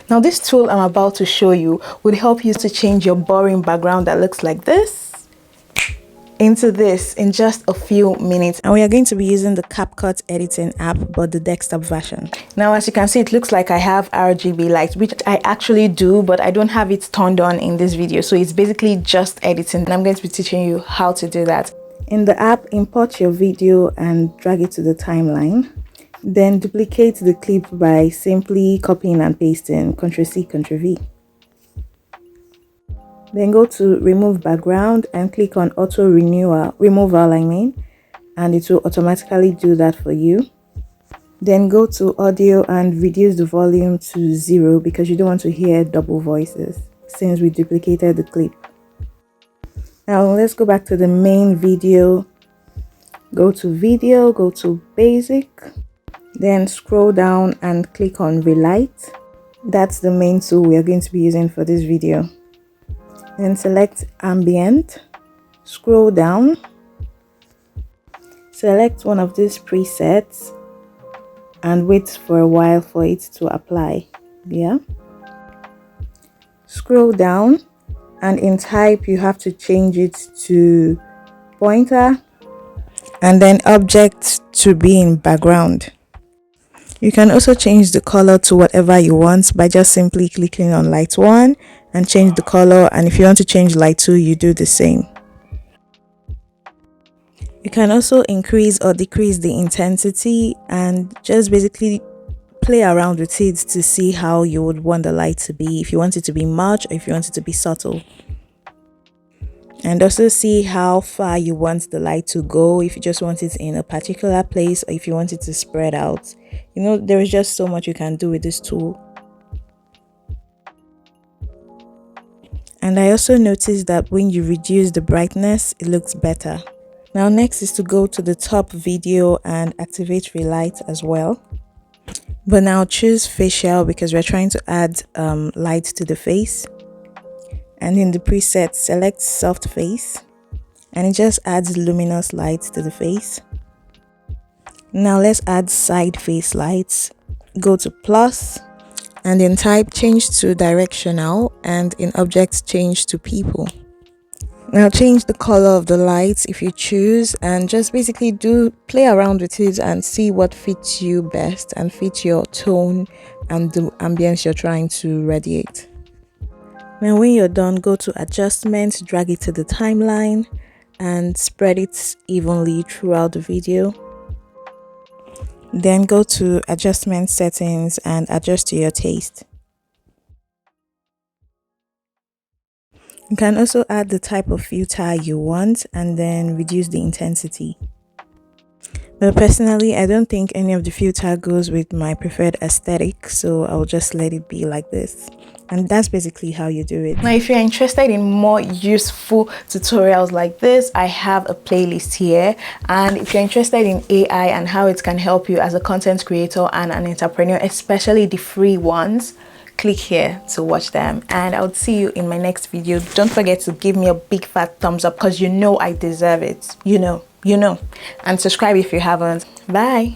Now this tool I'm about to show you would help you to change your boring background that looks like this into this in just a few minutes. And we are going to be using the CapCut editing app, but the desktop version. Now as you can see, it looks like I have RGB lights, which I actually do, but I don't have it turned on in this video. So it's basically just editing, and I'm going to be teaching you how to do that. In the app, import your video and drag it to the timeline. Then duplicate the clip by simply copying and pasting, Ctrl+C, Ctrl+V. Then go to remove background and click on auto removal, and it will automatically do that for you. Then go to audio and reduce the volume to 0 because you don't want to hear double voices since we duplicated the clip. Now let's go back to the main video. Go to video, go to basic, then scroll down and click on Relight. That's the main tool we are going to be using for this video. Then select ambient, scroll down, select one of these presets and wait for a while for it to apply. Scroll down, and in type you have to change it to pointer and then object to be in background. You can also change the color to whatever you want by just simply clicking on light 1 and change the color, and if you want to change light 2, you do the same. You can also increase or decrease the intensity and just basically play around with it to see how you would want the light to be, if you want it to be much or if you want it to be subtle. And also see how far you want the light to go, if you just want it in a particular place or if you want it to spread out. You know, there is just so much you can do with this tool. And I also noticed that when you reduce the brightness, it looks better. Now next is to go to the top video and activate Relight as well. But now choose facial because we're trying to add light to the face. And in the preset, select soft face, and it just adds luminous light to the face. Now let's add side face lights. Go to plus, and in type change to directional, and in object change to people. Now change the color of the lights if you choose, and just basically play around with it and see what fits you best and fits your tone and the ambience you're trying to radiate. Now when you're done, go to adjustment, drag it to the timeline and spread it evenly throughout the video. Then go to adjustment settings and adjust to your taste. You can also add the type of filter you want and then reduce the intensity. But personally, I don't think any of the filter goes with my preferred aesthetic, so I'll just let it be like this. And that's basically how you do it. Now, if you're interested in more useful tutorials like this, I have a playlist here. And if you're interested in AI and how it can help you as a content creator and an entrepreneur, especially the free ones, click here to watch them. And I would see you in my next video. Don't forget to give me a big fat thumbs up because you know I deserve it. You know. And subscribe if you haven't. Bye.